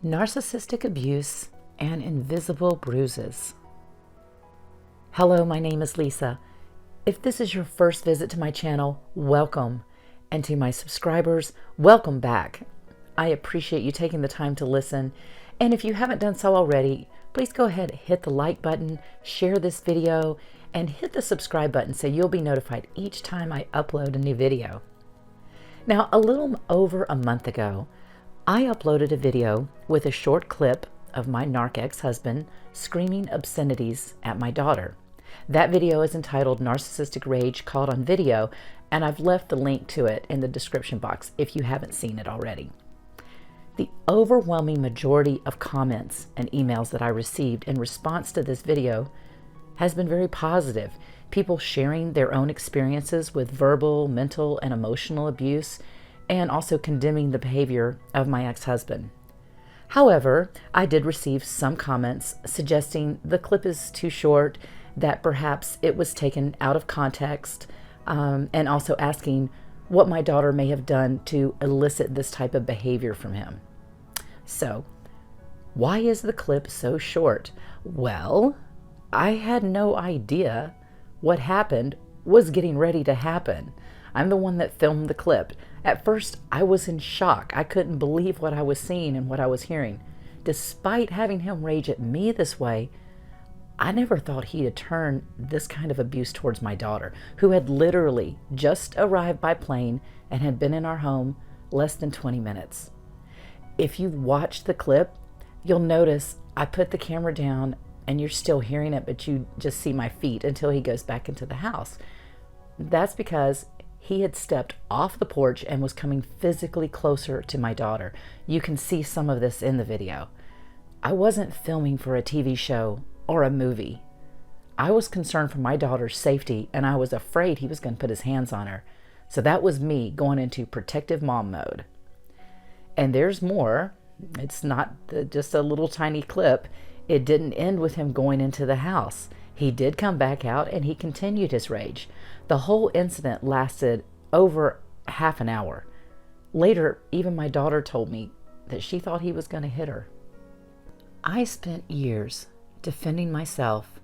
Narcissistic abuse and invisible bruises. Hello, my name is Lisa. If this is your first visit to my channel, welcome. And to my subscribers, welcome back. I appreciate you taking the time to listen. And if you haven't done so already, please go ahead and hit the like button, share this video, and hit the subscribe button so you'll be notified each time I upload a new video. Now, a little over a month ago, I uploaded a video with a short clip of my narc ex-husband screaming obscenities at my daughter. That video is entitled Narcissistic Rage Caught on Video, and I've left the link to it in the description box if you haven't seen it already. The overwhelming majority of comments and emails that I received in response to this video has been very positive. People sharing their own experiences with verbal, mental, and emotional abuse, and also condemning the behavior of my ex-husband. However, I did receive some comments suggesting the clip is too short, that perhaps it was taken out of context, and also asking what my daughter may have done to elicit this type of behavior from him. So, why is the clip so short? Well, I had no idea what happened was getting ready to happen. I'm the one that filmed the clip. At first, I was in shock. I couldn't believe what I was seeing and what I was hearing. Despite having him rage at me this way, I never thought he'd turn this kind of abuse towards my daughter, who had literally just arrived by plane and had been in our home less than 20 minutes. If you've watched the clip, you'll notice I put the camera down and you're still hearing it, but you just see my feet until he goes back into the house. That's because he had stepped off the porch and was coming physically closer to my daughter. You can see some of this in the video. I wasn't filming for a TV show or a movie. I was concerned for my daughter's safety, and I was afraid he was going to put his hands on her. So that was me going into protective mom mode. And there's more. It's not just a little tiny clip. It didn't end with him going into the house. He did come back out and he continued his rage. The whole incident lasted over half an hour. Later, even my daughter told me that she thought he was going to hit her. I spent years defending myself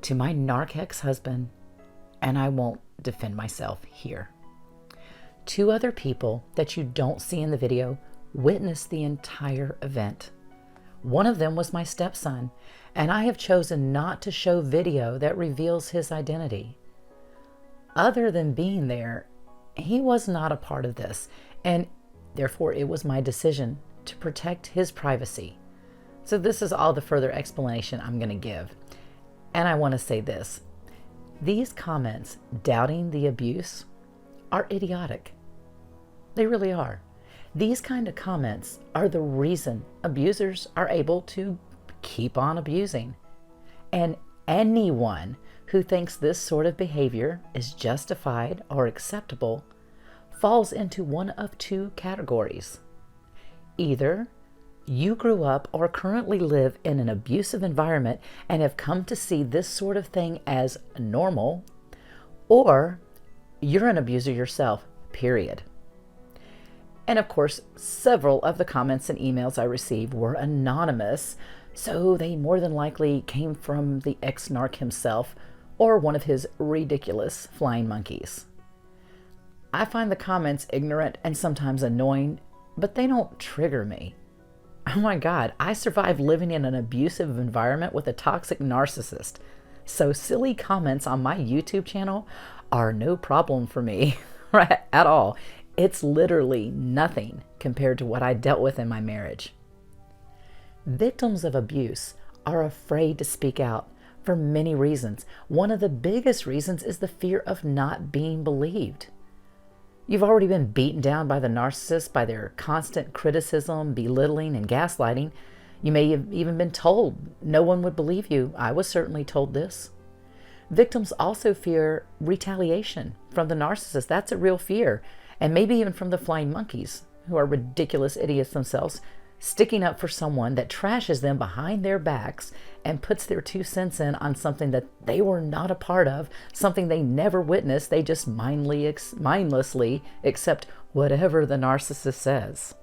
to my narc ex-husband, and I won't defend myself here. Two other people that you don't see in the video witnessed the entire event. One of them was my stepson, and I have chosen not to show video that reveals his identity. Other than being there, he was not a part of this, and therefore it was my decision to protect his privacy. So this is all the further explanation I'm going to give. And I want to say this. These comments doubting the abuse are idiotic. They really are. These kind of comments are the reason abusers are able to keep on abusing. And anyone who thinks this sort of behavior is justified or acceptable falls into one of two categories. Either you grew up or currently live in an abusive environment and have come to see this sort of thing as normal, or you're an abuser yourself, period. And of course, several of the comments and emails I received were anonymous, so they more than likely came from the ex-narc himself or one of his ridiculous flying monkeys. I find the comments ignorant and sometimes annoying, but they don't trigger me. Oh my God, I survived living in an abusive environment with a toxic narcissist, so silly comments on my YouTube channel are no problem for me right, at all. It's literally nothing compared to what I dealt with in my marriage. Victims of abuse are afraid to speak out for many reasons. One of the biggest reasons is the fear of not being believed. You've already been beaten down by the narcissist by their constant criticism, belittling, and gaslighting. You may have even been told no one would believe you. I was certainly told this. Victims also fear retaliation from the narcissist. That's a real fear. And maybe even from the flying monkeys, who are ridiculous idiots themselves, sticking up for someone that trashes them behind their backs and puts their 2 cents in on something that they were not a part of, something they never witnessed. They just mindlessly accept whatever the narcissist says.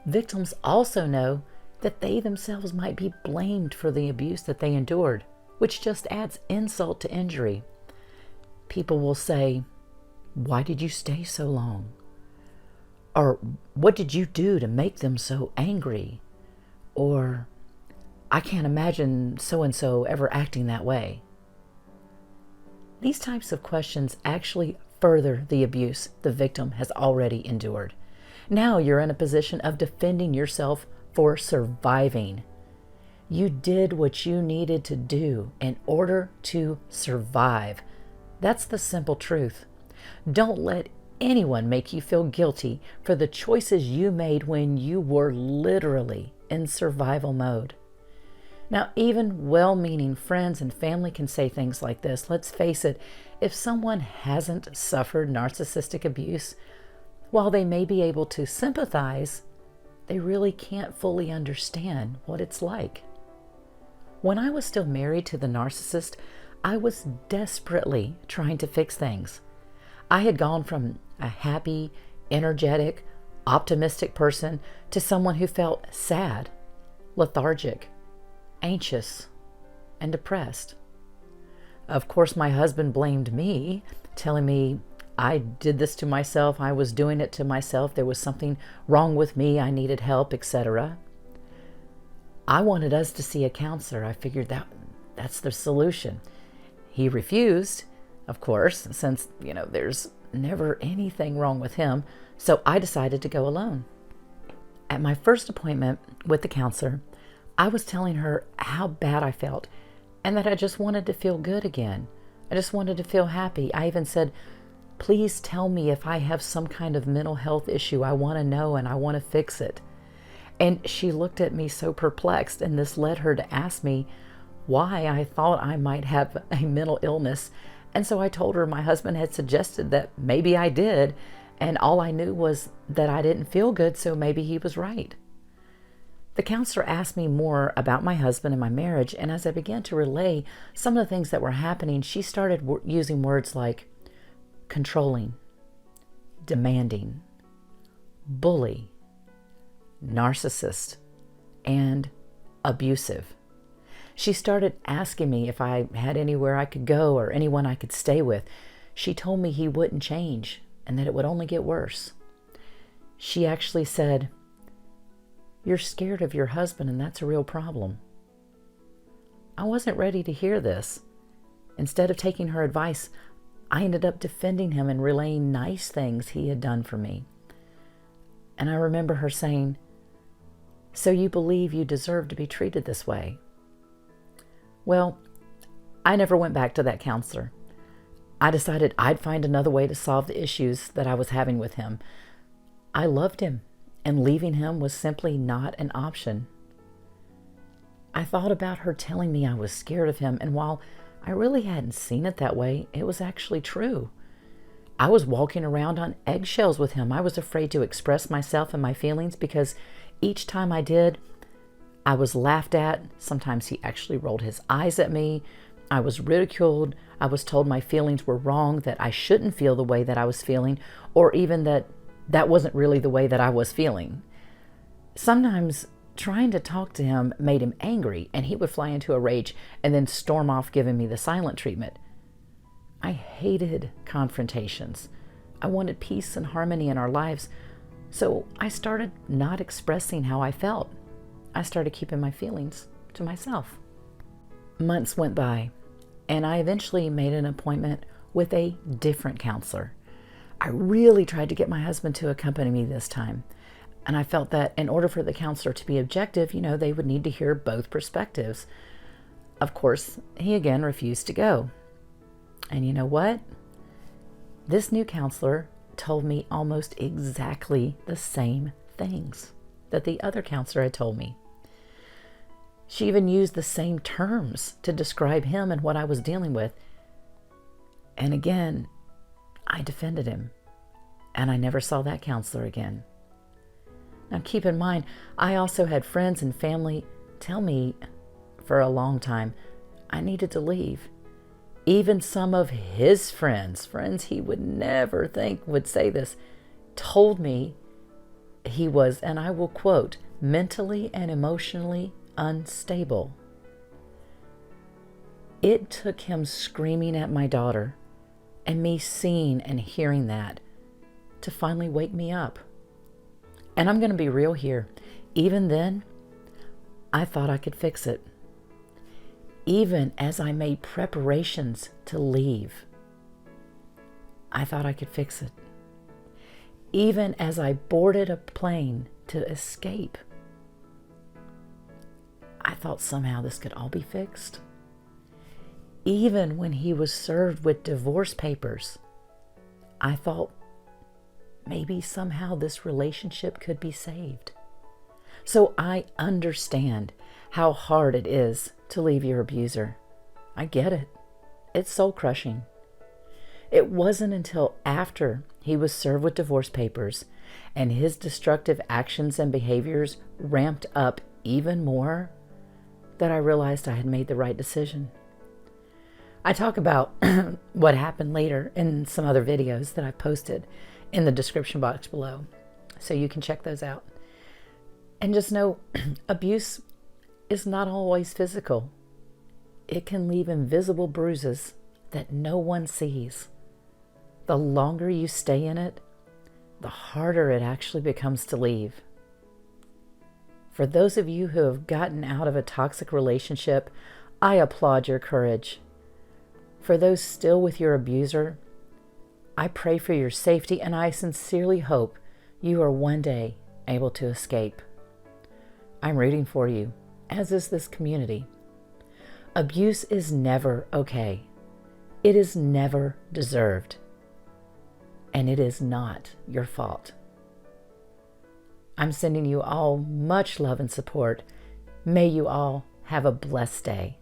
Victims also know that they themselves might be blamed for the abuse that they endured, which just adds insult to injury. People will say, "Why did you stay so long?" Or, "What did you do to make them so angry?" Or, "I can't imagine so-and-so ever acting that way." These types of questions actually further the abuse the victim has already endured. Now you're in a position of defending yourself for surviving. You did what you needed to do in order to survive. That's the simple truth. Don't let anyone make you feel guilty for the choices you made when you were literally in survival mode. Now, even well-meaning friends and family can say things like this. Let's face it, if someone hasn't suffered narcissistic abuse, while they may be able to sympathize, they really can't fully understand what it's like. When I was still married to the narcissist, I was desperately trying to fix things. I had gone from a happy, energetic, optimistic person to someone who felt sad, lethargic, anxious, and depressed. Of course, my husband blamed me, telling me I did this to myself, I was doing it to myself, there was something wrong with me, I needed help, etc. I wanted us to see a counselor. I figured that's the solution. He refused, of course, since, there's never anything wrong with him, so I decided to go alone. At my first appointment with the counselor, I was telling her how bad I felt and that I just wanted to feel good again. I just wanted to feel happy. I even said, "Please tell me if I have some kind of mental health issue. I want to know and I want to fix it." And she looked at me so perplexed, and this led her to ask me why I thought I might have a mental illness. And so I told her my husband had suggested that maybe I did, and all I knew was that I didn't feel good, so maybe he was right. The counselor asked me more about my husband and my marriage, and as I began to relay some of the things that were happening, she started using words like controlling, demanding, bully, narcissist, and abusive. She started asking me if I had anywhere I could go or anyone I could stay with. She told me he wouldn't change and that it would only get worse. She actually said, "You're scared of your husband, and that's a real problem." I wasn't ready to hear this. Instead of taking her advice, I ended up defending him and relaying nice things he had done for me. And I remember her saying, "So you believe you deserve to be treated this way?" Well, I never went back to that counselor. I decided I'd find another way to solve the issues that I was having with him. I loved him, and leaving him was simply not an option. I thought about her telling me I was scared of him, and while I really hadn't seen it that way, it was actually true. I was walking around on eggshells with him. I was afraid to express myself and my feelings because each time I did, I was laughed at. Sometimes he actually rolled his eyes at me. I was ridiculed. I was told my feelings were wrong, that I shouldn't feel the way that I was feeling, or even that wasn't really the way that I was feeling. Sometimes trying to talk to him made him angry, and he would fly into a rage and then storm off giving me the silent treatment. I hated confrontations. I wanted peace and harmony in our lives, so I started not expressing how I felt. I started keeping my feelings to myself. Months went by, and I eventually made an appointment with a different counselor. I really tried to get my husband to accompany me this time, and I felt that in order for the counselor to be objective, they would need to hear both perspectives. Of course, he again refused to go. And you know what? This new counselor told me almost exactly the same things that the other counselor had told me. She even used the same terms to describe him and what I was dealing with. And again, I defended him, and I never saw that counselor again. Now keep in mind, I also had friends and family tell me for a long time I needed to leave. Even some of his friends he would never think would say this, told me he was, and I will quote, mentally and emotionally unstable. It took him screaming at my daughter and me seeing and hearing that to finally wake me up. And I'm going to be real here. Even then, I thought I could fix it. Even as I made preparations to leave, I thought I could fix it. Even as I boarded a plane to escape, I thought somehow this could all be fixed. Even when he was served with divorce papers, I thought maybe somehow this relationship could be saved. So I understand how hard it is to leave your abuser. I get it. It's soul crushing. It wasn't until after he was served with divorce papers and his destructive actions and behaviors ramped up even more that I realized I had made the right decision. I talk about what happened later in some other videos that I've posted in the description box below, so you can check those out. And just know, abuse is not always physical. It can leave invisible bruises that no one sees. The longer you stay in it, the harder it actually becomes to leave. For those of you who have gotten out of a toxic relationship, I applaud your courage. For those still with your abuser, I pray for your safety, and I sincerely hope you are one day able to escape. I'm rooting for you, as is this community. Abuse is never okay. It is never deserved. And it is not your fault. I'm sending you all much love and support. May you all have a blessed day.